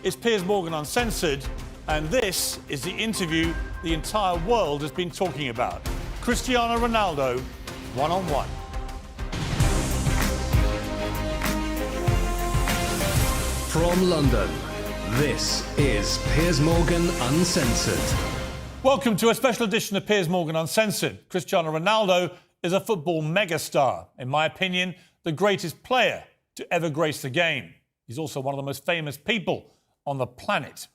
It's Piers Morgan Uncensored, and this is the interview the entire world has been talking about. Cristiano Ronaldo, one-on-one. From London, this is Piers Morgan Uncensored. Welcome to a special edition of Piers Morgan Uncensored. Cristiano Ronaldo is a football megastar. In my opinion, the greatest player to ever grace the game. He's also one of the most famous people on the planet.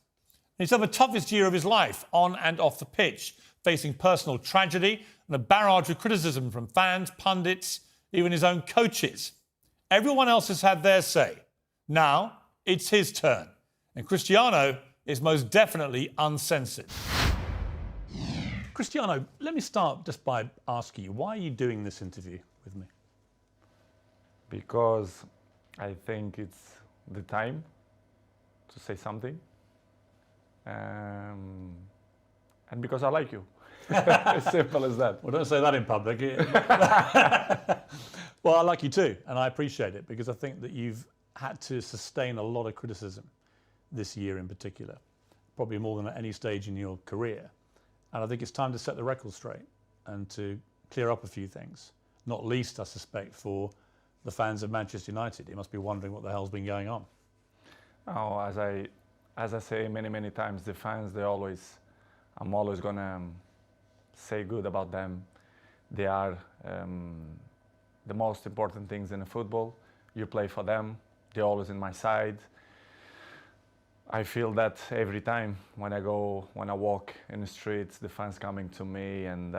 He's had the toughest year of his life, on and off the pitch, facing personal tragedy and a barrage of criticism from fans, pundits, even his own coaches. Everyone else has had their say. Now, it's his turn. And Cristiano is most definitely uncensored. Cristiano, let me start just by asking you, why are you doing this interview with me? Because I think it's the time to say something. And because I like you. As simple as that. Well, don't say that in public. Well, I like you too, and I appreciate it, because I think that you've had to sustain a lot of criticism this year in particular, probably more than at any stage in your career. And I think it's time to set the record straight and to clear up a few things, not least, I suspect, for the fans of Manchester United. You must be wondering what the hell's been going on. Oh, as I say many times, the fans, I'm always gonna say good about them. They are the most important things in the football. You play for them. They're always in my side. I feel that every time when I walk in the streets, the fans coming to me and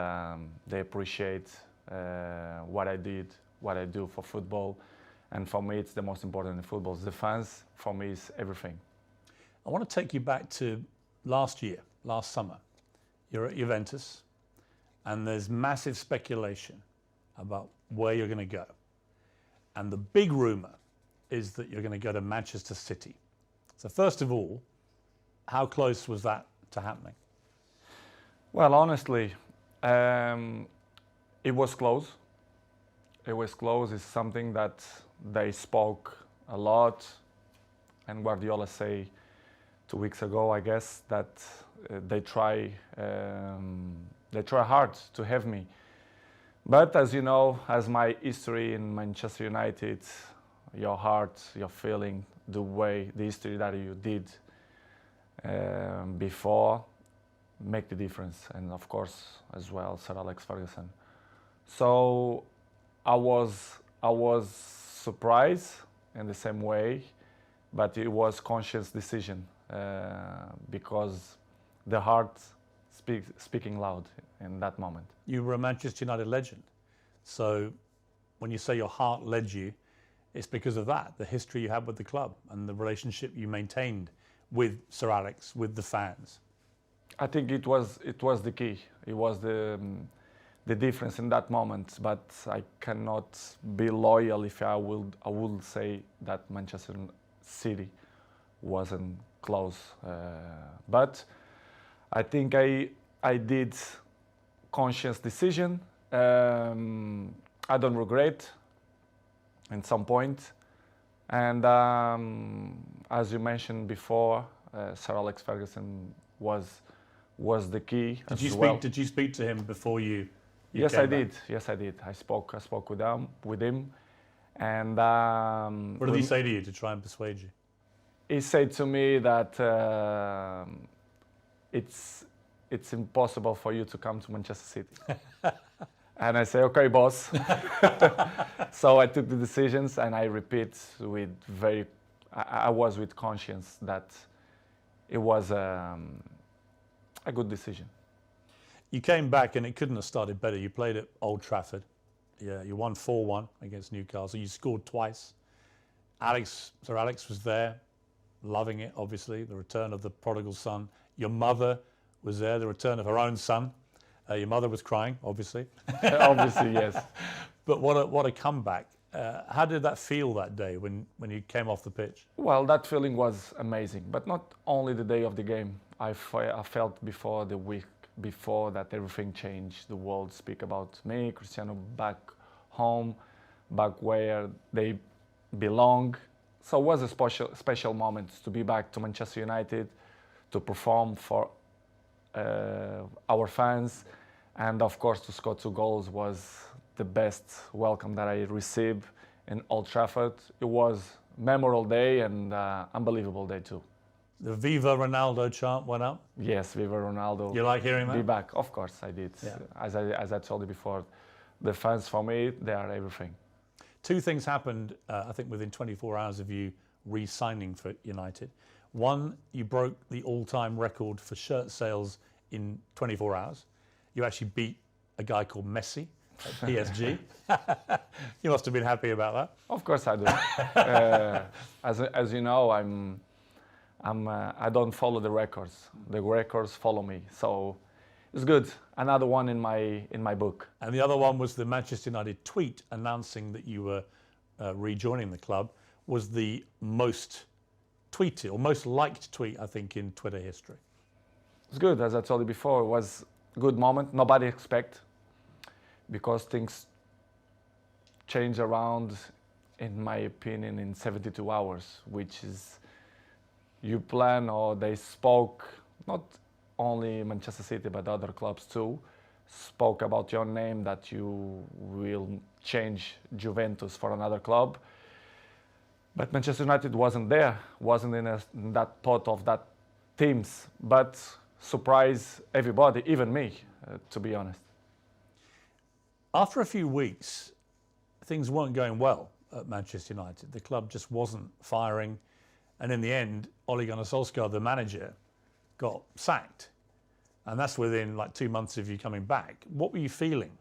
they appreciate what I do for football. And for me, it's the most important in football. The fans, for me, is everything. I want to take you back to last summer. You're at Juventus, and there's massive speculation about where you're going to go. And the big rumour is that you're going to go to Manchester City. So first of all, how close was that to happening? Well, honestly, it was close. It was close. It's something that they spoke a lot, and Guardiola say 2 weeks ago, I guess, that they try hard to have me. But as you know, as my history in Manchester United, your heart, your feeling, the history that you did before, make the difference. And of course, as well, Sir Alex Ferguson. So I was surprised in the same way, but it was conscious decision because the heart speaking loud in that moment. You were a Manchester United legend. So when you say your heart led you, it's because of that, the history you had with the club and the relationship you maintained with Sir Alex, with the fans. I think it was the key. It was the difference in that moment. But I cannot be loyal if I would say that Manchester City wasn't close. But I think I did conscious decision. I don't regret at some point. And as you mentioned before, Sir Alex Ferguson was the key. Did you speak to him before you Yes, came I back? did. Yes, I did. I spoke with him, and What did he say to you to try and persuade you? he said to me that it's impossible for you to come to Manchester City. And I say, okay, boss. So I took the decisions, and I repeat I was with conscience that it was a good decision. You came back and it couldn't have started better. You played at Old Trafford. Yeah, you won 4-1 against Newcastle. You scored twice. Sir Alex was there, loving it, obviously, the return of the prodigal son. Your mother was there, the return of her own son. Your mother was crying, obviously. Obviously, yes. But what a comeback. How did that feel that day when you came off the pitch? Well, that feeling was amazing, but not only the day of the game. I felt before the week before that everything changed. The world speak about me, Cristiano, back home, back where they belong, so it was a special moment to be back to Manchester United, to perform for our fans, and of course to score 2 goals was the best welcome that I received in Old Trafford. It was a memorable day and unbelievable day too. The Viva Ronaldo chant went up. Yes, Viva Ronaldo. You like hearing that? Be back. Of course I did. Yeah. As I told you before, the fans for me, they are everything. 2 things happened, I think, within 24 hours of you re-signing for United. One, you broke the all-time record for shirt sales in 24 hours. You actually beat a guy called Messi at PSG. You must have been happy about that. Of course I do. As you know, I don't follow the records. The records follow me. So it's good. Another one in my book. And the other one was the Manchester United tweet announcing that you were rejoining the club was the most tweeted or most liked tweet, I think, in Twitter history. It's good. As I told you before, it was a good moment. Nobody expect, because things change around, in my opinion, in 72 hours, which is you plan, or they spoke, not only Manchester City but other clubs too, spoke about your name, that you will change Juventus for another club. But Manchester United wasn't there, wasn't in that pot of that teams, but surprised everybody, even me, to be honest. After a few weeks, things weren't going well at Manchester United. The club just wasn't firing. And in the end, Ole Gunnar Solskjaer, the manager, got sacked. And that's within like 2 months of you coming back. What were you feeling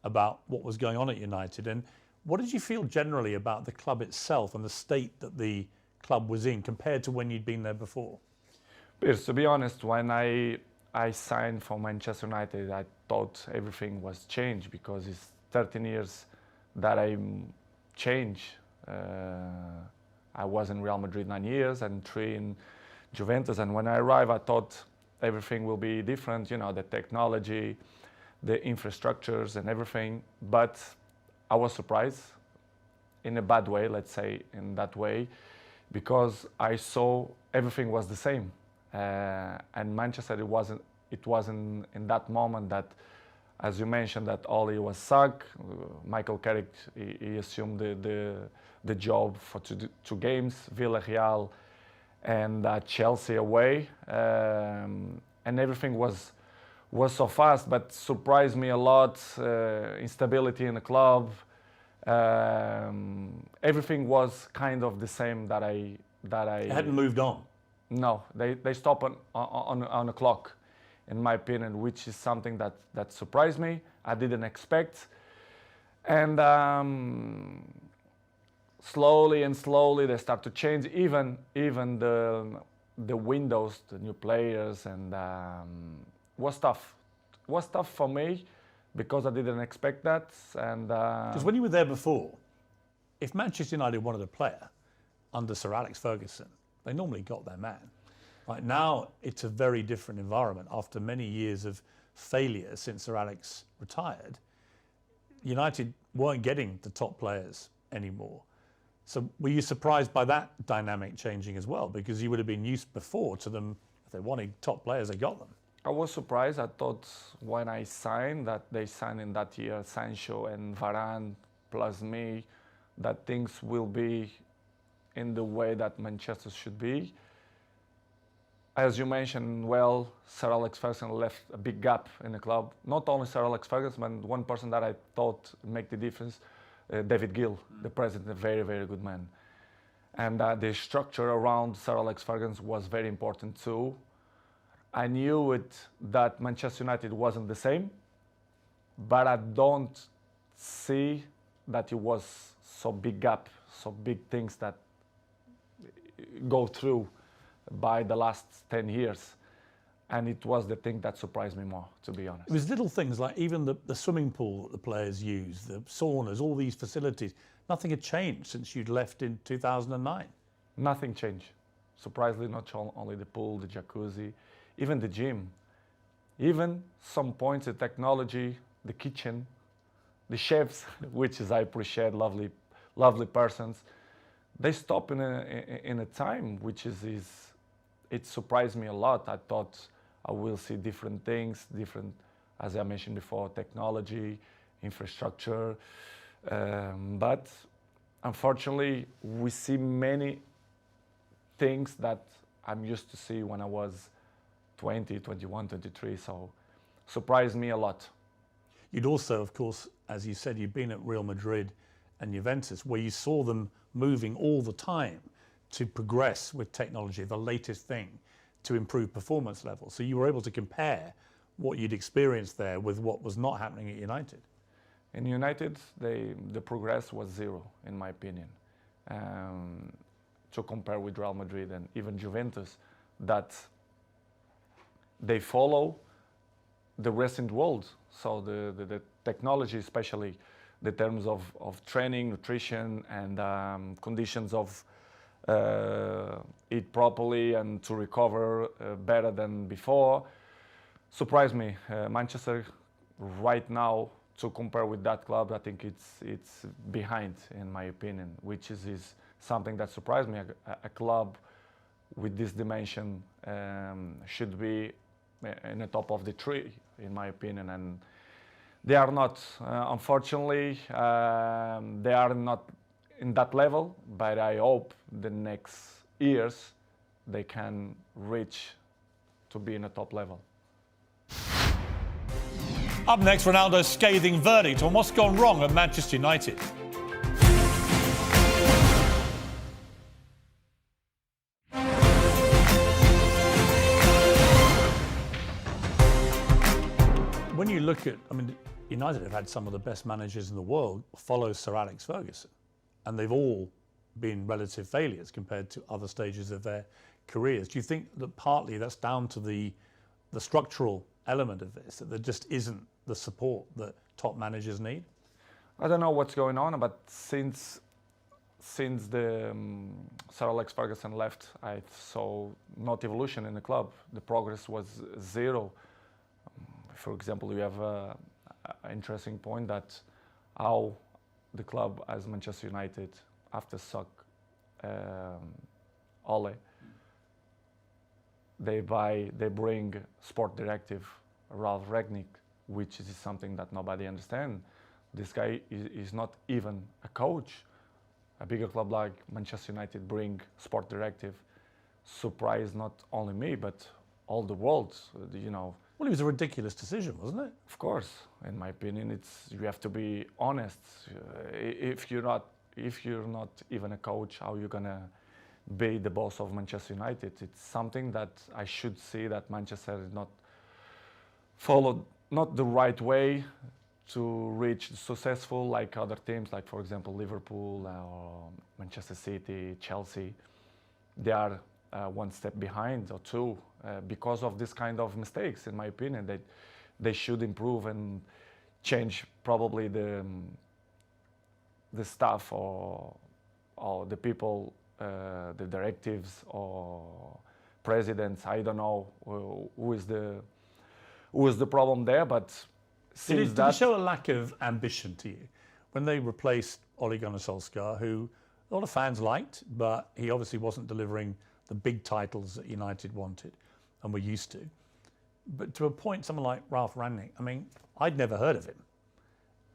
about what was going on at United? And what did you feel generally about the club itself and the state that the club was in compared to when you'd been there before? Piers, to be honest, when I signed for Manchester United, I thought everything was changed, because it's 13 years that I changed. I was in Real Madrid 9 years and 3 in Juventus. And when I arrived, I thought everything will be different, you know, the technology, the infrastructures and everything. But I was surprised in a bad way, let's say in that way, because I saw everything was the same. And Manchester, it wasn't in that moment that, as you mentioned, that Ole was sacked. Michael Carrick, he assumed the job for 2 games, Villarreal and Chelsea away, and everything was so fast, but surprised me a lot. Instability in the club, everything was kind of the same that I It hadn't moved on. No, they stopped on the clock, in my opinion, which is something that surprised me. I didn't expect. And slowly they start to change. Even the windows, the new players, and was tough. It was tough for me because I didn't expect that. And because when you were there before, if Manchester United wanted a player under Sir Alex Ferguson, they normally got their man. Right now, it's a very different environment. After many years of failure since Sir Alex retired, United weren't getting the top players anymore. So were you surprised by that dynamic changing as well? Because you would have been used before to them, if they wanted top players, they got them. I was surprised. I thought when I signed, that they signed in that year Sancho and Varane plus me, that things will be in the way that Manchester should be. As you mentioned, well, Sir Alex Ferguson left a big gap in the club. Not only Sir Alex Ferguson, but one person that I thought make the difference, David Gill, the president, a very, very good man. And the structure around Sir Alex Ferguson was very important too. I knew that Manchester United wasn't the same, but I don't see that it was so big gap, so big things that go through by the last 10 years. And it was the thing that surprised me more, to be honest. It was little things like even the swimming pool that the players use, the saunas, all these facilities. Nothing had changed since you'd left in 2009. Nothing changed. Surprisingly, not only the pool, the jacuzzi, even the gym. Even some points, the technology, the kitchen, the chefs, which is I appreciate, lovely persons. they stop in a time which is it surprised me a lot. I thought I will see different things, different, as I mentioned before, technology, infrastructure, but unfortunately we see many things that I'm used to see when I was 20, 21, 23, so surprised me a lot. You'd also, of course, as you said, you'd been at Real Madrid and Juventus, where you saw them moving all the time to progress with technology, the latest thing, to improve performance levels. So you were able to compare what you'd experienced there with what was not happening at United. In United, the progress was zero, in my opinion. To compare with Real Madrid and even Juventus, that they follow the recent world. So the technology, especially the terms of training, nutrition, and conditions of eat properly and to recover better than before, surprised me. Manchester right now, to compare with that club, I think it's behind, in my opinion, which is something that surprised me. A club with this dimension should be in the top of the tree, in my opinion, and they are not. Unfortunately, they are not in that level, but I hope the next years they can reach to be in a top level. Up next, Ronaldo's scathing verdict on what's gone wrong at Manchester United. When you look at, I mean, United have had some of the best managers in the world follow Sir Alex Ferguson, and they've all been relative failures compared to other stages of their careers. Do you think that partly that's down to the structural element of this, that there just isn't the support that top managers need? I don't know what's going on, but since the Sir Alex Ferguson left, I saw not evolution in the club. The progress was zero. For example, you have an interesting point that how the club as Manchester United, after Ole, they bring sport directive Ralph Rangnick, which is something that nobody understands. This guy is not even a coach. A bigger club like Manchester United bring sport directive, surprised not only me but all the world. You know. Well, it was a ridiculous decision, wasn't it? Of course, in my opinion, you have to be honest. If you're not even a coach, how are you gonna be the boss of Manchester United? It's something that I should see that Manchester is not followed not the right way to reach successful like other teams, like for example Liverpool or Manchester City, Chelsea. They are one step behind or two because of this kind of mistakes. In my opinion, they should improve and change probably the staff or the people, the directives or presidents. I don't know who is the problem there, but since did it show a lack of ambition to you when they replaced Ole Gunnar Solskjaer, who a lot of fans liked, but he obviously wasn't delivering the big titles that United wanted and were used to. But to appoint someone like Ralph Rangnick, I mean, I'd never heard of him.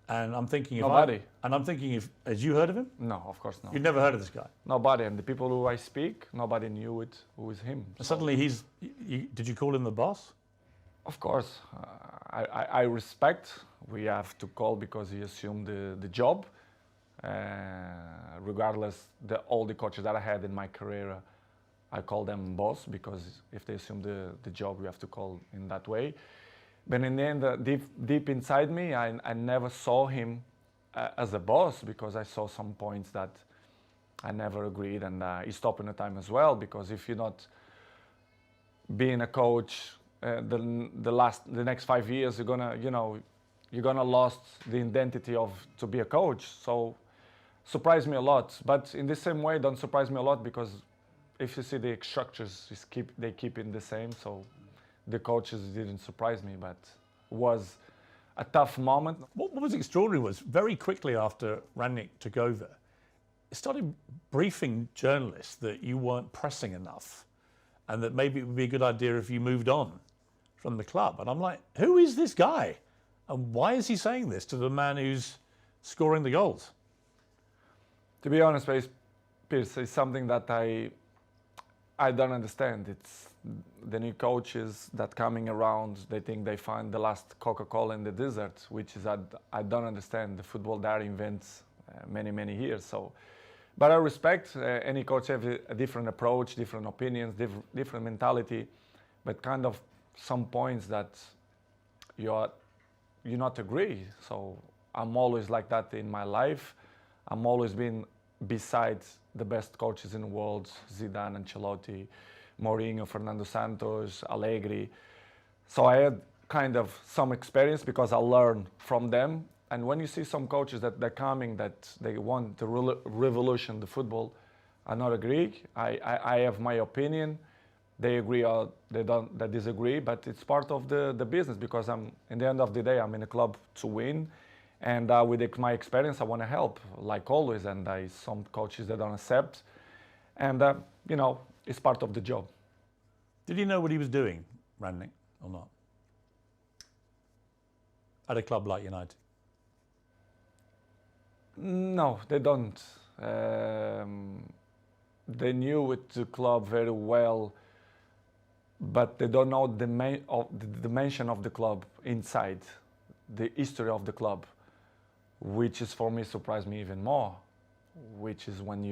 And I'm thinking if had you heard of him? No, of course not. You'd never heard of this guy? Nobody, and the people who I speak, nobody knew who is him. So. Suddenly did you call him the boss? Of course, I respect. We have to call because he assumed the job. Regardless, all the coaches that I had in my career, I call them boss because if they assume the job, we have to call in that way. But in the end, deep inside me, I never saw him as a boss because I saw some points that I never agreed, and he stopped in the time as well. Because if you're not being a coach, the next 5 years, you're gonna lost the identity to be a coach. So surprised me a lot. But in the same way, don't surprise me a lot because if you see the structures, they keep it the same. So the coaches didn't surprise me, but was a tough moment. What was extraordinary was very quickly after Rangnick took over, started briefing journalists that you weren't pressing enough and that maybe it would be a good idea if you moved on from the club. And I'm like, who is this guy? And why is he saying this to the man who's scoring the goals? To be honest, Piers, it's something that I don't understand. It's the new coaches that coming around, they think they find the last Coca-Cola in the desert, which is I don't understand. The football there invents many years. So, but I respect any coach have a different approach, different opinions, different mentality, but kind of some points that you not agree. So I'm always like that in my life. I'm always been beside the best coaches in the world: Zidane, Ancelotti, Mourinho, Fernando Santos, Allegri. So I had kind of some experience because I learned from them. And when you see some coaches that they're coming, that they want to revolution the football, I not agree. I have my opinion. They agree or they disagree, but it's part of the business because in the end of the day, I'm in a club to win. And with my experience, I want to help, like always. And some coaches that don't accept. And, it's part of the job. Did he know what he was doing, Rangnick, or not? At a club like United? No, they don't. They knew the club very well, but they don't know the dimension of the club inside, the history of the club, which is for me surprised me even more, which is when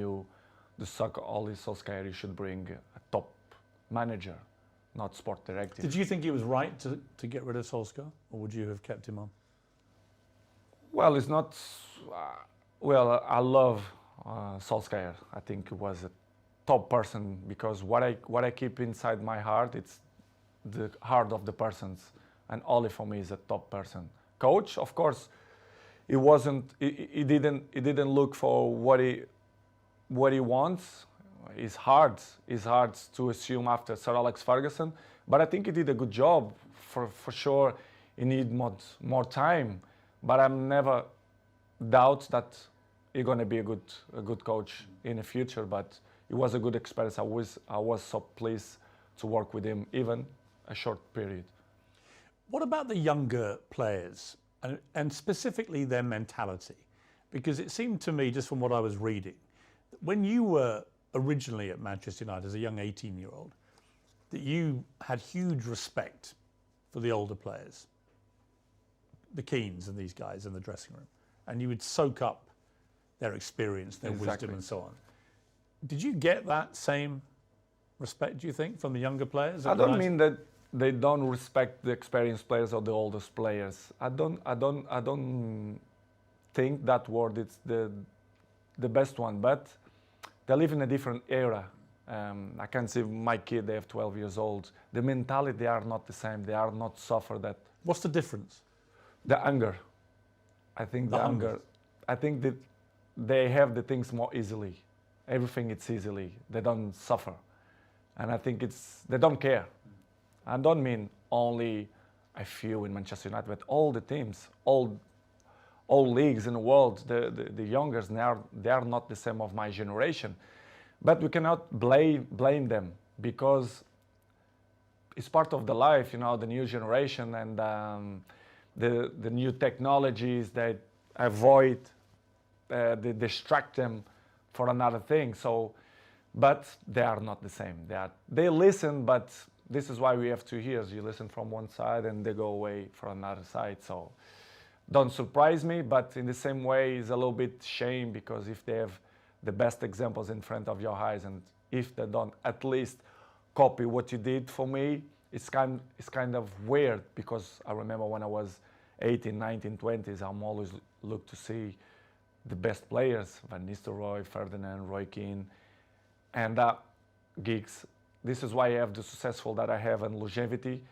the soccer Ole Solskjaer, you should bring a top manager, not sport director. Did you think it was right to get rid of Solskjaer, or would you have kept him on? Well, it's not. I love Solskjaer. I think he was a top person because what I keep inside my heart, it's the heart of the persons, and Ole for me is a top person. Coach, of course, he wasn't. He didn't look for what he wants. It's hard to assume after Sir Alex Ferguson, but I think he did a good job. For sure, he need more time, but I'm never doubt that he's going to be a good coach in the future. But it was a good experience. I was so pleased to work with him, even a short period. What about the younger players and specifically their mentality? Because it seemed to me, just from what I was reading, when you were originally at Manchester United as a young 18-year-old, that you had huge respect for the older players, the Keanes and these guys in the dressing room, and you would soak up their experience, their wisdom and so on. Did you get that same respect, do you think, from the younger players? I don't mean that they don't respect the experienced players or the oldest players. I don't think that word is the best one, but they live in a different era. I can see my kid, they have 12 years old. The mentality, they are not the same. They are not suffer that. What's the difference? The anger. I think the anger. I think that they have the things more easily. Everything it's easily. They don't suffer. And I think they don't care. I don't mean only a few in Manchester United, but all the teams, all leagues in the world, the youngers, they are not the same of my generation. But we cannot blame them because it's part of the life, the new generation and the new technologies that avoid, they distract them for another thing. So, but they are not the same. They listen, but this is why we have 2 years. You listen from one side and they go away from another side. So don't surprise me, but in the same way, it's a little bit shame because if they have the best examples in front of your eyes and if they don't at least copy what you did for me, it's kind of weird because I remember when I was 18, 19, 20s, I'm always look to see the best players, Van Nistelrooy, Ferdinand, Roy Keane, and Giggs. This is why I have the successful that I have and longevity,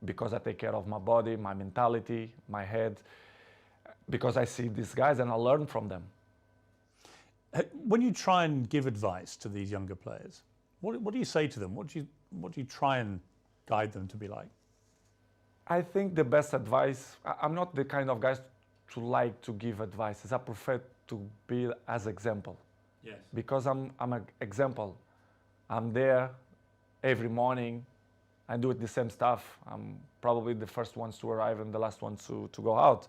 because I take care of my body, my mentality, my head, because I see these guys and I learn from them. When you try and give advice to these younger players, what do you say to them? What do you try and guide them to be like? I think the best advice, I'm not the kind of guys to like to give advices. I prefer to be as example. Yes. Because I'm an example. I'm there every morning. I do it the same stuff. I'm probably the first ones to arrive and the last ones to go out.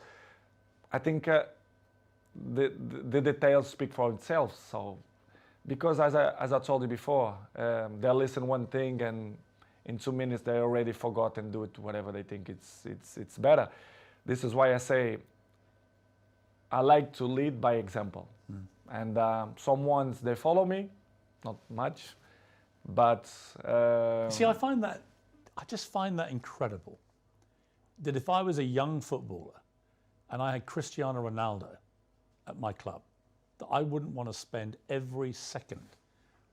I think the details speak for itself. So, because as I told you before, they listen one thing and in 2 minutes they already forgot and do it whatever they think it's better. This is why I say I like to lead by example. And some ones they follow me, not much, but See, I just find that incredible. That if I was a young footballer and I had Cristiano Ronaldo at my club, that I wouldn't want to spend every second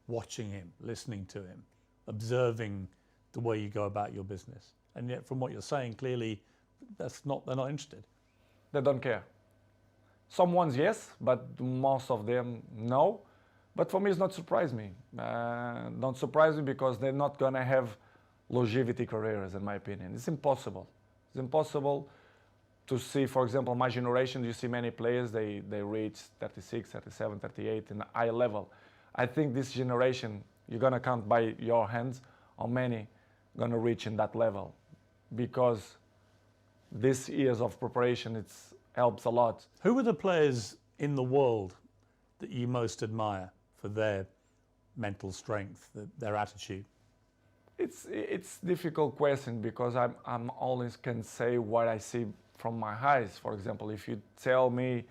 watching him, listening to him, observing the way you go about your business. And yet, from what you're saying, clearly, they're not interested. they don't care. Some ones yes, but most of them no. But for me, it's not surprise me. Don't surprise me because they're not gonna have longevity careers, in my opinion. It's impossible. It's impossible to see, for example, my generation, you see many players, they reach 36, 37, 38 in a high level. I think this generation, you're gonna count by your hands how many gonna reach in that level, because this years of preparation, it helps a lot. Who are the players in the world that you most admire for their mental strength, their attitude? It's difficult question because I'm always can say what I see from my eyes. For example, if you tell me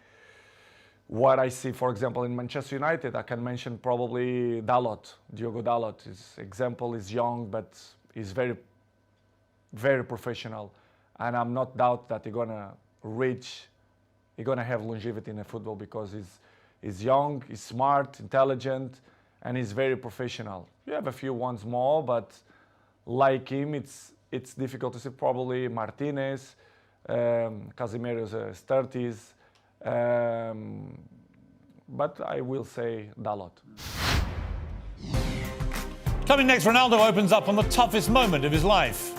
what I see, for example, in Manchester United, I can mention probably Dalot, Diogo Dalot. His example is young, but he's very, very professional. And I'm not doubt that he's gonna have longevity in the football because he's young, he's smart, intelligent, and he's very professional. You have a few ones more, but like him, it's difficult to see. Probably Martinez, Casemiro's 30s, but I will say Dalot. Coming next, Ronaldo opens up on the toughest moment of his life.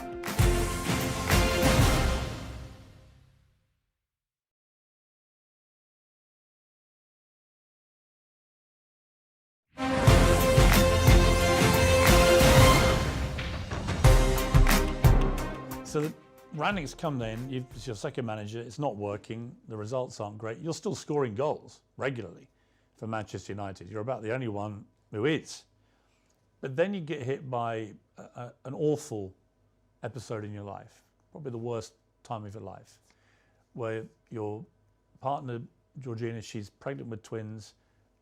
So Rangnick's come then, it's your second manager, it's not working, the results aren't great. You're still scoring goals regularly for Manchester United. You're about the only one who is. But then you get hit by an awful episode in your life, probably the worst time of your life, where your partner, Georgina, she's pregnant with twins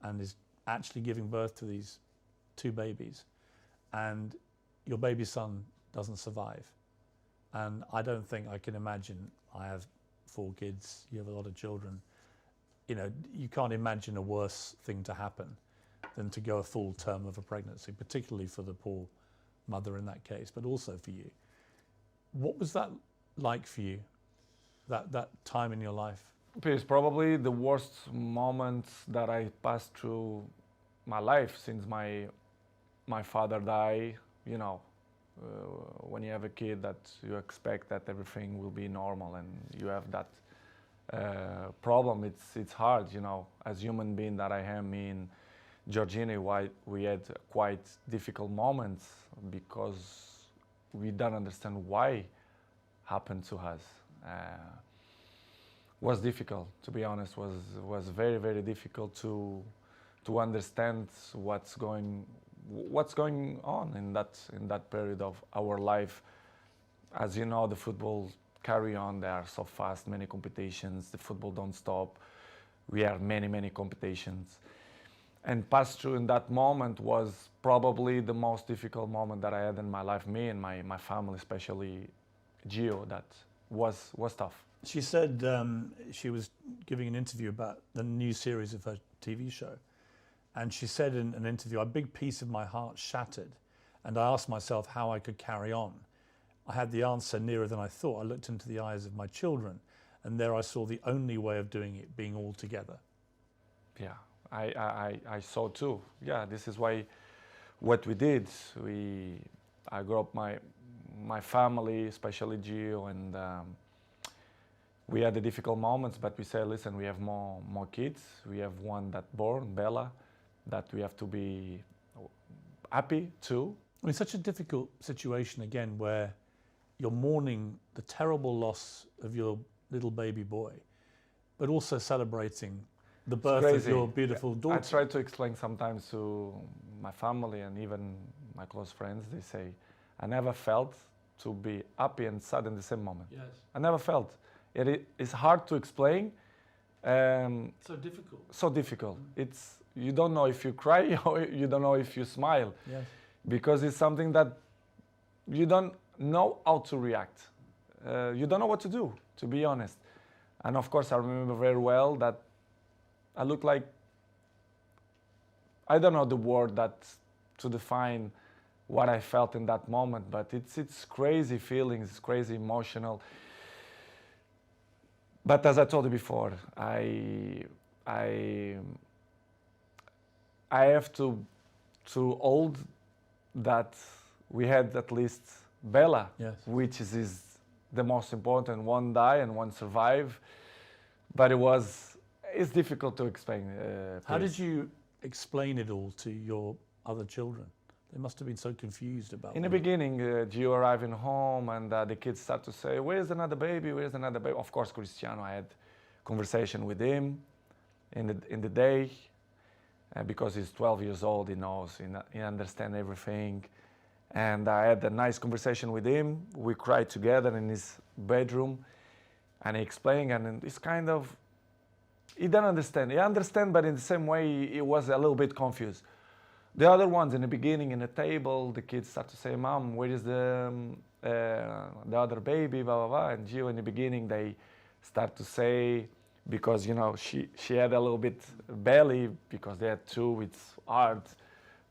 and is actually giving birth to these 2 babies. And your baby son doesn't survive. And I don't think I can imagine, I have 4 kids, you have a lot of children, you know, you can't imagine a worse thing to happen than to go a full term of a pregnancy, particularly for the poor mother in that case, but also for you. What was that like for you, that time in your life? It's probably the worst moment that I passed through my life since my father died, you know. When you have a kid that you expect that everything will be normal and you have that problem, it's hard, you know. As human being that I am, me and Georgina, we had quite difficult moments because we don't understand why happened to us. Was difficult, to be honest. Was very, very difficult to understand what's going on in that period of our life. As you know, the football carry on. They are so fast, many competitions. The football don't stop. We have many competitions. And pass through in that moment was probably the most difficult moment that I had in my life. Me and my family, especially Gio, that was tough. She said she was giving an interview about the new series of her TV show. And she said in an interview, a big piece of my heart shattered. And I asked myself how I could carry on. I had the answer nearer than I thought. I looked into the eyes of my children, and there I saw the only way of doing it, being all together. Yeah, I saw too. Yeah, this is why what we did. I grew up my family, especially Gio, and we had the difficult moments, but we said, listen, we have more kids. We have one that born, Bella. that we have to be happy too. I mean, such a difficult situation again, where you're mourning the terrible loss of your little baby boy, but also celebrating the birth of your beautiful daughter. I try to explain sometimes to my family and even my close friends. They say, I never felt to be happy and sad in the same moment. Yes. I never felt. It's hard to explain. So difficult. So difficult. It's, you don't know if you cry or you don't know if you smile. Yes. Because it's something that you don't know how to react. You don't know what to do, to be honest. And of course, I remember very well that I look like, I don't know the word that to define what I felt in that moment, but it's crazy feelings, it's crazy emotional. But as I told you before, I have to hold that we had at least Bella, yes, which is the most important. One die and one survive, but it's difficult to explain. How did you explain it all to your other children? They must have been so confused about it. In the beginning, Gio arriving home and the kids start to say, where's another baby, where's another baby? Of course, Cristiano, I had conversation with him in the day, because he's 12 years old, he knows, he understands everything. And I had a nice conversation with him. We cried together in his bedroom, and he explained, and it's kind of, he didn't understand. He understand, but in the same way, he was a little bit confused. The other ones in the beginning, in the table, the kids start to say, Mom, where is the other baby, blah, blah, blah. And Gio, in the beginning, they start to say, because, you know, she had a little bit belly, because they had two, it's hard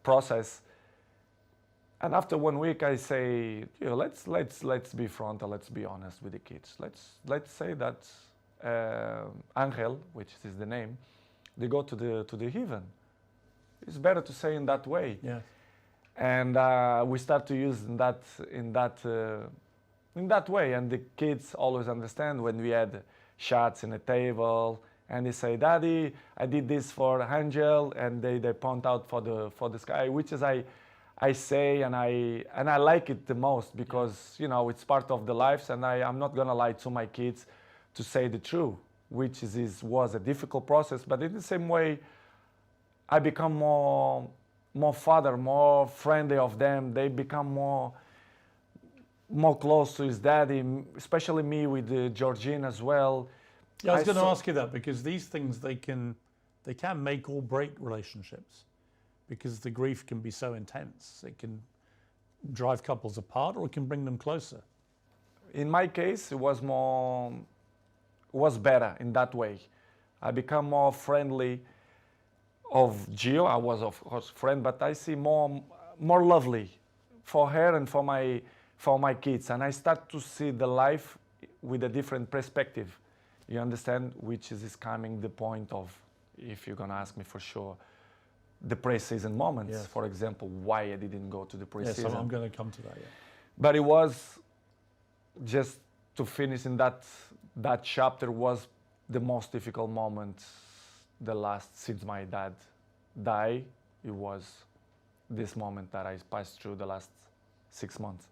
process. And after 1 week, I say, you know, let's be frontal, let's be honest with the kids. Let's say that Angel, which is the name, they go to the heaven. It's better to say in that way. Yes. And we start to use in that way. And the kids always understand when we had shots in the table, and they say, Daddy, I did this for Angel, and they point out for the sky, which is I say, and I like it the most, because you know it's part of the lives, and I'm not gonna lie to my kids to say the truth, which was a difficult process. But in the same way, I become more father, more friendly of them. They become more close to his daddy, especially me with Georgine as well. Yeah, I was going to ask you that, because these things, they can make or break relationships, because the grief can be so intense. It can drive couples apart, or it can bring them closer. In my case, it was better in that way. I become more friendly of Gio. I was of course friend, but I see more lovely for her and for my kids, and I start to see the life with a different perspective. You understand, which is coming the point of, if you're gonna ask me for sure, the pre-season moments. Yes. For example, why I didn't go to the pre-season. Yes, I'm going to come to that. Yeah. But it was just to finish in that chapter was the most difficult moment. The last, since my dad died, it was this moment that I passed through the last 6 months.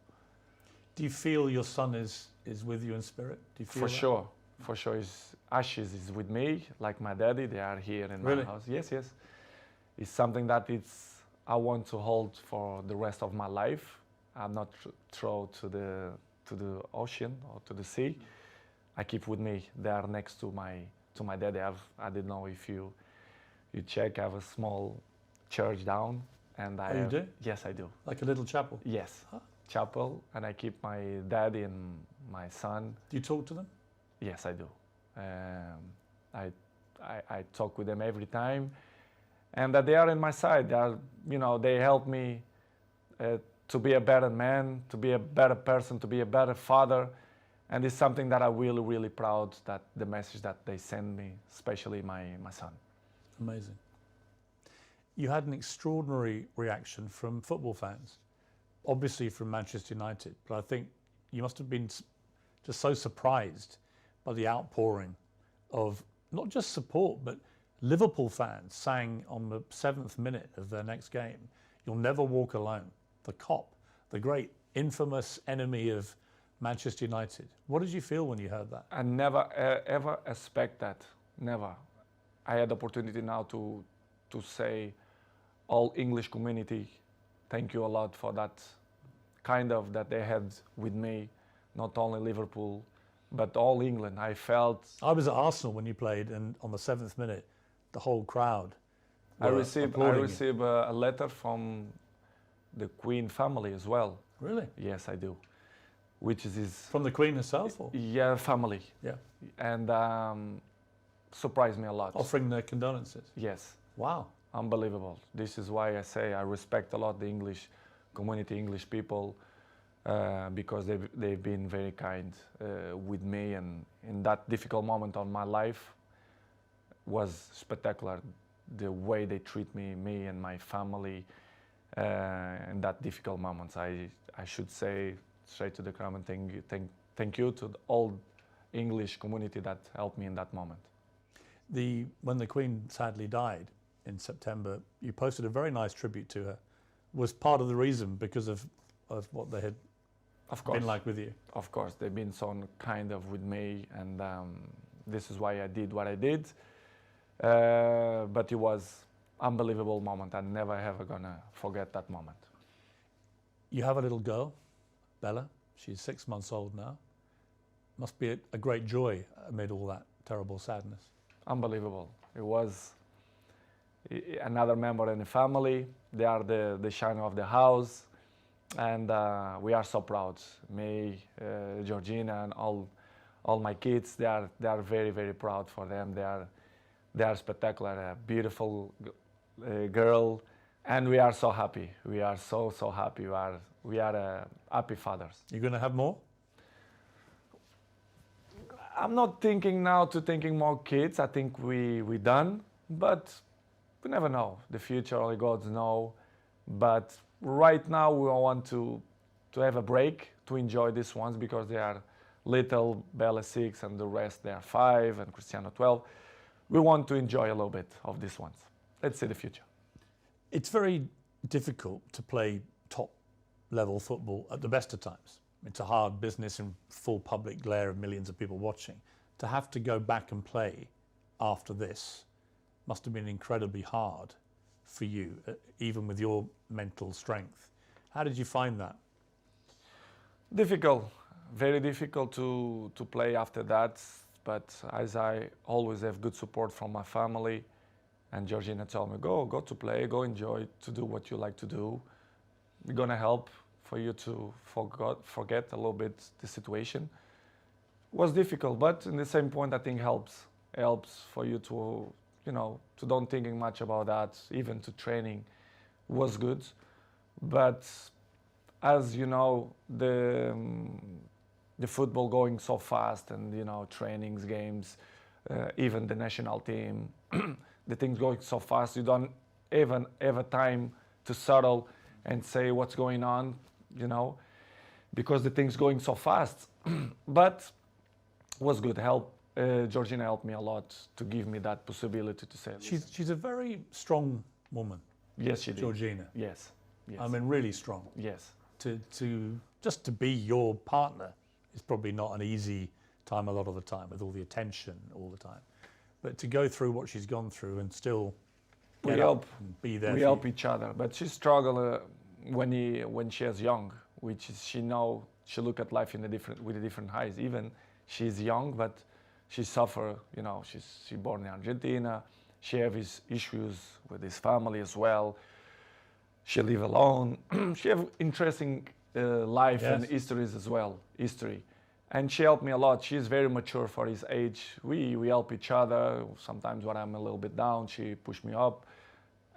Do you feel your son is with you in spirit? Do you feel For sure. For sure. His ashes is with me, like my daddy. They are here in my house. Yes, yes. It's something that I want to hold for the rest of my life. I'm not thrown to the ocean or to the sea. I keep with me. They are next to my daddy. I didn't know if you check. I have a small church down, and you do? Yes, I do. Like a little chapel. Yes, chapel, and I keep my daddy and my son. Do you talk to them? Yes, I do. I talk with them every time, and that they are in my side. They are, they help me to be a better man, to be a better person, to be a better father. And it's something that I'm really, really proud, that the message that they send me, especially my son. Amazing. You had an extraordinary reaction from football fans, obviously from Manchester United, but I think you must have been just so surprised by the outpouring of not just support, but Liverpool fans sang on the 7th minute of their next game, "You'll never walk alone." The Kop, the great infamous enemy of Manchester United. What did you feel when you heard that? I never ever expect that. Never. I had the opportunity now to say all English community, thank you a lot for that kind of that they had with me, not only Liverpool, but all England. I felt I was at Arsenal when you played, and on the 7th minute, the whole crowd I were received applauding you. a letter from the Queen family as well. Really? Yes, I do. Which is his From the Queen herself? Or? yeah family, Yeah. and surprised me a lot. Offering their condolences. Yes, Wow. unbelievable. This is why I say I respect a lot the English community, English people, because they've been very kind with me, and in that difficult moment on my life was spectacular. The way they treat me and my family in that difficult moments. I should say straight to the crowd and thank you to the all English community that helped me in that moment. When the Queen sadly died in September, you posted a very nice tribute to her. Was part of the reason because of what they had Of course, been like with you? of course, they've been so kind of with me, and this is why I did what I did. But it was unbelievable moment. I'm never ever gonna forget that moment. You have a little girl, Bella. She's 6 months old now. Must be a great joy amid all that terrible sadness. Unbelievable. It was another member in the family. They are the shine of the house, and we are so proud. Me, Georgina, and all my kids. They are very very proud for them. They are spectacular. A beautiful girl, and we are so happy. We are so happy. We are happy fathers. You're going to have more? I'm not thinking now to thinking more kids. I think we done, but we never know. The future only God knows. But right now we want to have a break to enjoy these ones because they are little. Bella 6 and the rest they are 5 and Cristiano 12. We want to enjoy a little bit of these ones. Let's see the future. It's very difficult to play top level football at the best of times. It's a hard business in full public glare of millions of people watching. To have to go back and play after this must have been incredibly hard for you, even with your mental strength. How did you find that? Difficult, very difficult to play after that. But as I always have good support from my family, and Georgina told me, go to play, go enjoy, to do what you like to do. We're gonna help for you to forget a little bit the situation. It was difficult, but in the same point, I think helps for you to, to don't thinking much about that, even to training was good. But as you know, the football going so fast, and trainings, games, even the national team, the things going so fast, you don't even have a time to settle and say what's going on, because the things going so fast. But was good. Georgina helped me a lot to give me that possibility to say. She's a very strong woman. Yes, she did. Georgina. Yes. Yes. I mean, really strong. Yes. Just to be your partner is probably not an easy time a lot of the time, with all the attention all the time. But to go through what she's gone through and still get up and be there. We help each other. But she struggled when she was young, which is she look at life with a different eyes. Even she's young, but she suffer. She born in Argentina. She have his issues with his family as well. She live alone. She have interesting life and histories as well. And she helped me a lot. She's very mature for his age. We help each other. Sometimes when I'm a little bit down, she push me up,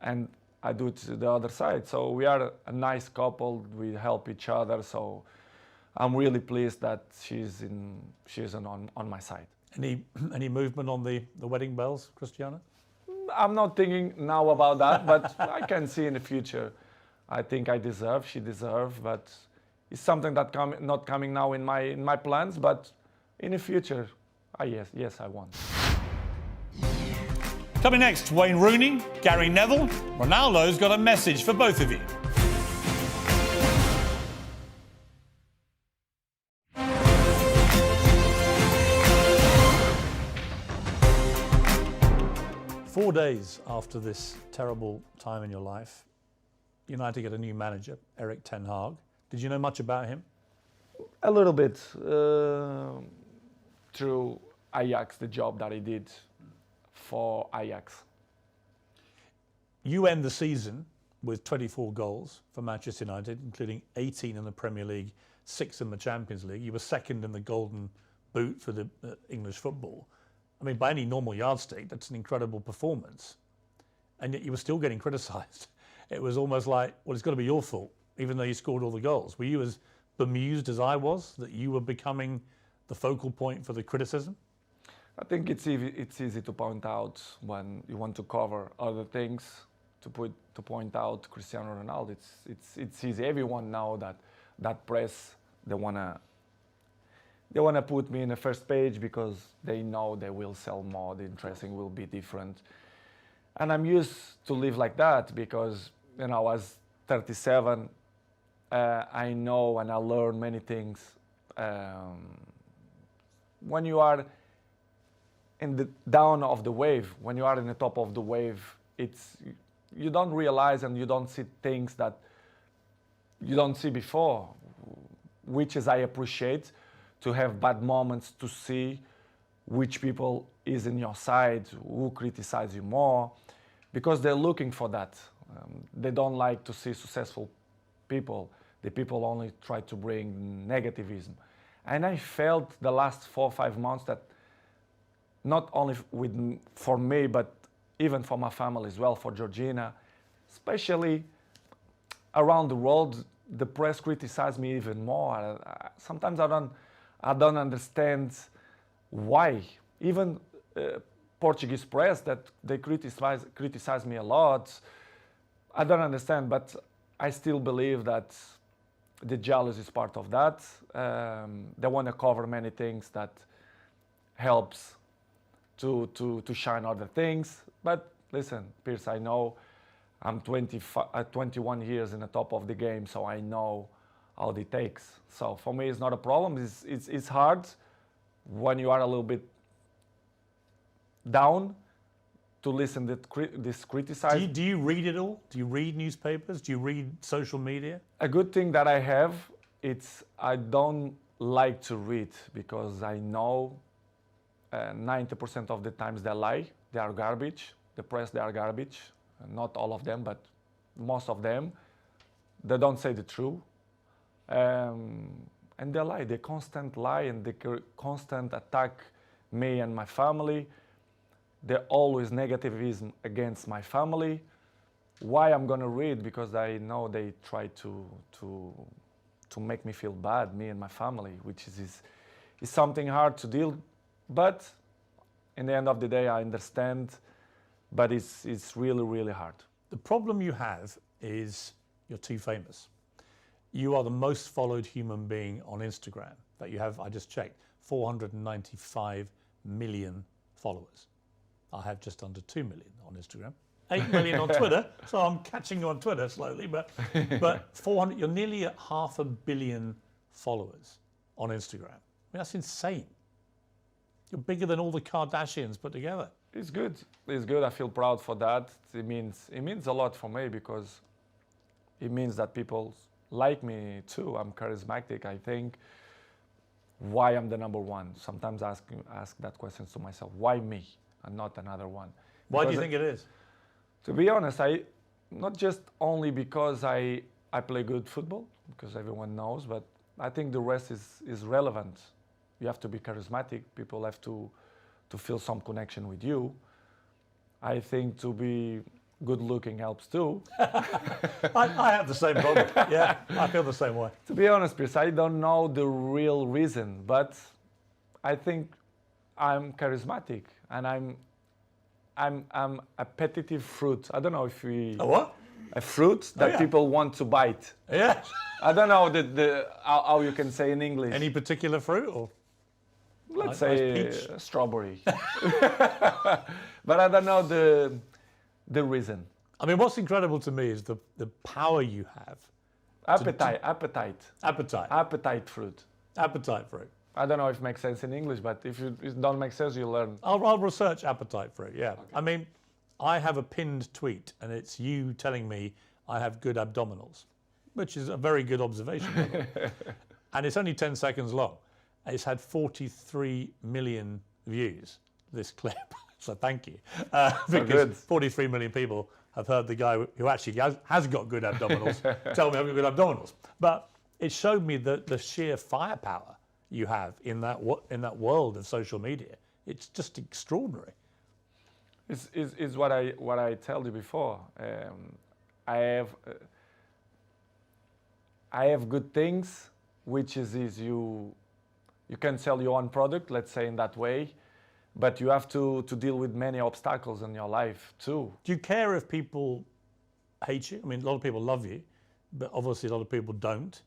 and I do it to the other side. So we are a nice couple. We help each other. So I'm really pleased that she's on my side. Any movement on the wedding bells, Cristiano? I'm not thinking now about that, but I can see in the future. I think she deserves, but it's something that not coming now in my plans, but in the future, yes, I want. Coming next, Wayne Rooney, Gary Neville. Ronaldo's got a message for both of you. Four days after this terrible time in your life, United get a new manager, Erik ten Hag. Did you know much about him? A little bit through Ajax, the job that he did for Ajax. You end the season with 24 goals for Manchester United, including 18 in the Premier League, 6 in the Champions League. You were second in the Golden Boot for the English football. I mean, by any normal yardstick, that's an incredible performance. And yet you were still getting criticised. It was almost like, well, it's got to be your fault, even though you scored all the goals. Were you as bemused as I was that you were becoming the focal point for the criticism? I think it's easy to point out when you want to cover other things, to point out Cristiano Ronaldo. It's easy. Everyone know that press, they wanna put me in the first page because they know they will sell more, the interesting will be different. And I'm used to live like that because, you know, I was 37, I know and I learn many things. When you are in the down of the wave, when you are in the top of the wave, you don't realize and you don't see things that you don't see before, which is I appreciate, to have bad moments, to see which people is in your side, who criticize you more, because they're looking for that. They don't like to see successful people. The people only try to bring negativism. And I felt the last 4 or 5 months that not only for me, but even for my family as well, for Georgina, especially around the world, the press criticized me even more. Sometimes I don't understand why. Even Portuguese press, that they criticize me a lot. I don't understand, but I still believe that the jealousy is part of that. They want to cover many things that helps to shine other things. But listen, Piers, I know I'm 21 years in the top of the game, so I know how it takes. So for me, it's not a problem. It's hard when you are a little bit down to listen to this criticism. Do you read it all? Do you read newspapers? Do you read social media? A good thing that I have, I don't like to read because I know 90% of the times they lie. They are garbage. The press, they are garbage. Not all of them, but most of them. They don't say the truth. And they lie. They constant lie and they constant attack me and my family. They're always negativism against my family. Why I'm gonna read? Because I know they try to make me feel bad, me and my family, which is something hard to deal. But in the end of the day, I understand. But it's really, really hard. The problem you have is you're too famous. You are the most followed human being on Instagram that you have. I just checked, 495 million followers. I have just under 2 million on Instagram, 8 million on Twitter. So I'm catching you on Twitter slowly, but 400. You're nearly at 500 million followers on Instagram. I mean, that's insane. You're bigger than all the Kardashians put together. It's good. It's good. I feel proud for that. It means a lot for me because it means that people like me too. I'm charismatic. I think why I'm the number one. Sometimes I ask that question to myself. Why me and not another one? Why do you think it is? To be honest, not just only because I play good football, because everyone knows, but I think the rest is relevant. You have to be charismatic. People have to feel some connection with you. I think to be good looking helps too. I have the same problem. Yeah, I feel the same way. To be honest, Piers, I don't know the real reason, but I think I'm charismatic and I'm a appetitive fruit. I don't know if we... A what? A fruit that people want to bite. Yeah. I don't know how you can say in English. Any particular fruit or? let's Nice say peach. strawberry. But I don't know the reason. I mean, what's incredible to me is the power you have. Appetite Appetite fruit. fruit. I don't know if it makes sense in English, but if it don't make sense, you learn. I'll research appetite fruit, yeah. Okay. I mean, I have a pinned tweet, and it's you telling me I have good abdominals, which is a very good observation. By the way. And it's only 10 seconds long. It's had 43 million views, this clip. So thank you. Because 43 million people have heard the guy who actually has got good abdominals tell me I've got good abdominals. But it showed me the sheer firepower you have in that world of social media. It's just extraordinary. Is what I told you before. I have good things, which is you can sell your own product, let's say in that way, but you have to deal with many obstacles in your life too. Do you care if people hate you? I mean, a lot of people love you, but obviously a lot of people don't.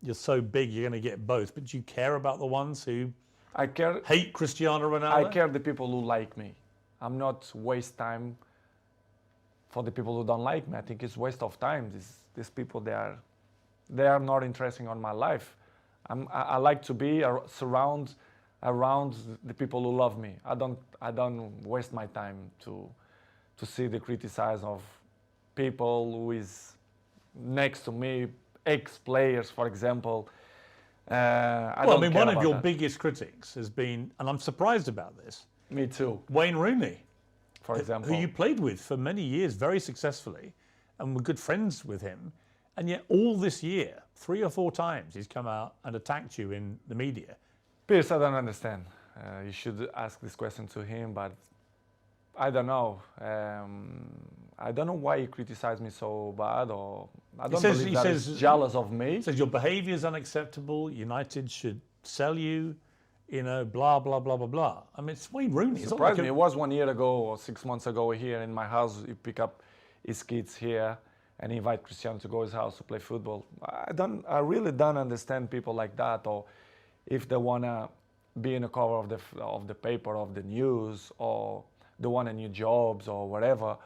You're so big, you're going to get both. But do you care about the ones who hate Cristiano Ronaldo? I care the people who like me. I'm not waste time for the people who don't like me. I think it's waste of time. These people, they are not interesting on my life. I like to be around the people who love me. I don't waste my time to see the criticize of people who is next to me, ex-players, for example. I mean, one of your biggest critics has been, and I'm surprised about this. Me too. Wayne Rooney, for example, who you played with for many years very successfully, and were good friends with him. And yet all this year, 3 or 4 times, he's come out and attacked you in the media. Piers, I don't understand. You should ask this question to him, but I don't know. I don't know why he criticized me so bad, or I don't believe that he's jealous of me. He says your behaviour is unacceptable. United should sell you. You know, blah blah blah blah blah. I mean, it's Wayne Rooney. It surprised me. It was 1 year ago or 6 months ago here in my house. You pick up his kids here and invite Cristiano to go to his house to play football. I really don't understand people like that, or if they wanna be in the cover of the paper, of the news, or they want a new jobs or whatever.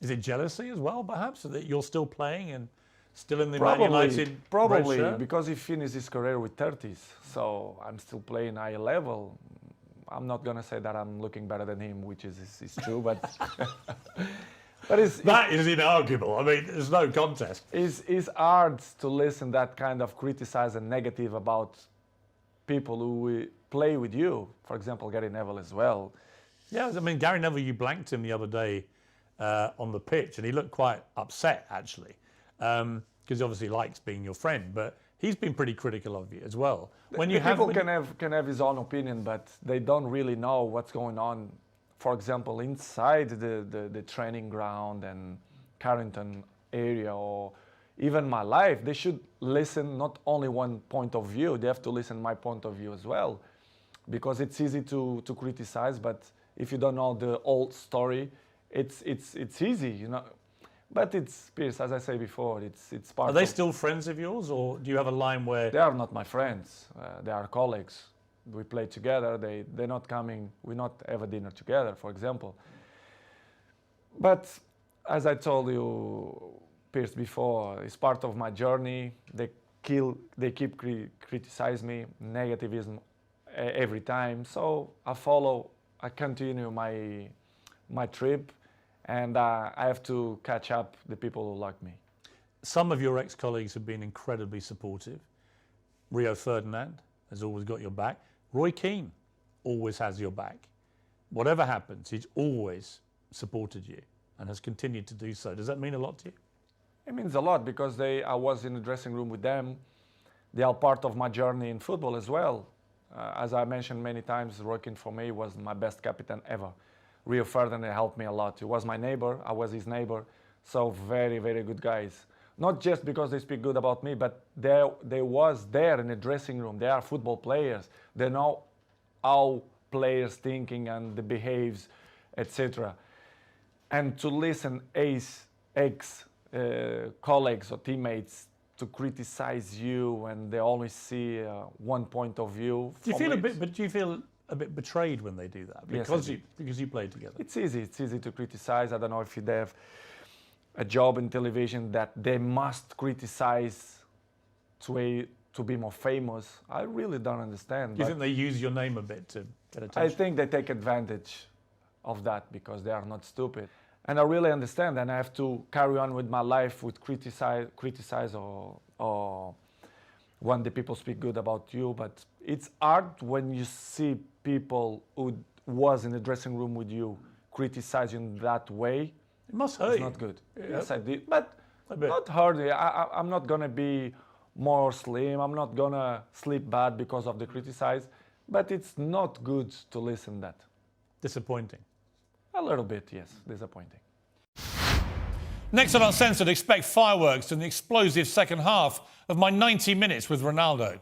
Is it jealousy as well, perhaps, that you're still playing and still in the Man United? Probably, because he finished his career with 30s. So I'm still playing high level. I'm not gonna say that I'm looking better than him, which is true, but that is inarguable. I mean, there's no contest. It's hard to listen that kind of criticize and negative about people who play with you. For example, Gary Neville as well. Yeah, I mean, Gary Neville, you blanked him the other day on the pitch, and he looked quite upset, actually, because he obviously likes being your friend, but he's been pretty critical of you as well. People can have his own opinion, but they don't really know what's going on, for example, inside the training ground and Carrington area, or even my life. They should listen not only one point of view, they have to listen my point of view as well, because it's easy to criticize, but if you don't know the whole story, it's easy, you know. But it's, Piers, as I say before, it's part of... Are they still friends of yours, or do you have a line where... They are not my friends. They are colleagues. We play together. They're not coming. We not have a dinner together, for example. But as I told you, Piers, before, it's part of my journey. They keep criticize me, negativism every time. So I continue my trip, and I have to catch up the people who like me. Some of your ex-colleagues have been incredibly supportive. Rio Ferdinand has always got your back. Roy Keane always has your back. Whatever happens, he's always supported you and has continued to do so. Does that mean a lot to you? It means a lot, because I was in the dressing room with them. They are part of my journey in football as well. As I mentioned many times, Roy Keane for me was my best captain ever. Rio Ferdinand helped me a lot. He was my neighbor, I was his neighbor. So very, very good guys. Not just because they speak good about me, but they was there in the dressing room. They are football players. They know how players thinking and the behaves, etc. And to listen ex colleagues or teammates to criticize you and they always see one point of view. Do you feel a bit betrayed when they do that? Because you played together. It's easy to criticize. I don't know if they have a job in television that they must criticize to be more famous. I really don't understand. Do you think they use your name a bit to get attention? I think they take advantage of that because they are not stupid. And I really understand, and I have to carry on with my life with criticize or when the people speak good about you. But it's hard when you see people who was in the dressing room with you criticize you in that way. It must hurt It's you. not good. Yeah. Yes, I did, but not hurt. I'm not gonna be more slim. I'm not gonna sleep bad because of the criticize. But it's not good to listen that. Disappointing. A little bit, yes, disappointing. Next on Uncensored, expect fireworks in the explosive second half of my 90 minutes with Ronaldo.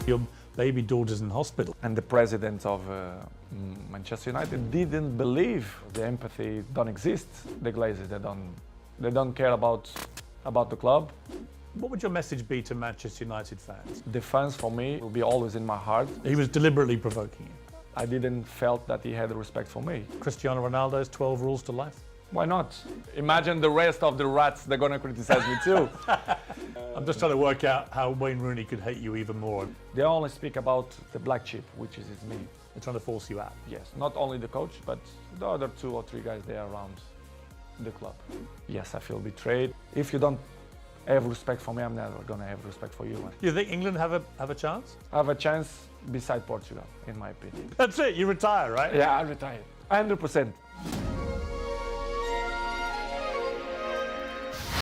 Your baby daughter's in hospital. And the president of Manchester United didn't believe the empathy don't exist. The Glazers, they don't care about the club. What would your message be to Manchester United fans? The fans for me will be always in my heart. He was deliberately provoking you. I didn't felt that he had respect for me. Cristiano Ronaldo's 12 rules to life. Why not? Imagine the rest of the rats, they're gonna criticize me too. I'm just trying to work out how Wayne Rooney could hate you even more. They only speak about the black sheep, which is me. They're trying to force you out. Yes, not only the coach, but the other 2 or 3 guys there around the club. Yes, I feel betrayed. If you don't have respect for me, I'm never gonna have respect for you. You think England have a chance? I have a chance beside Portugal, in my opinion. That's it, you retire, right? Yeah, I retired. 100%.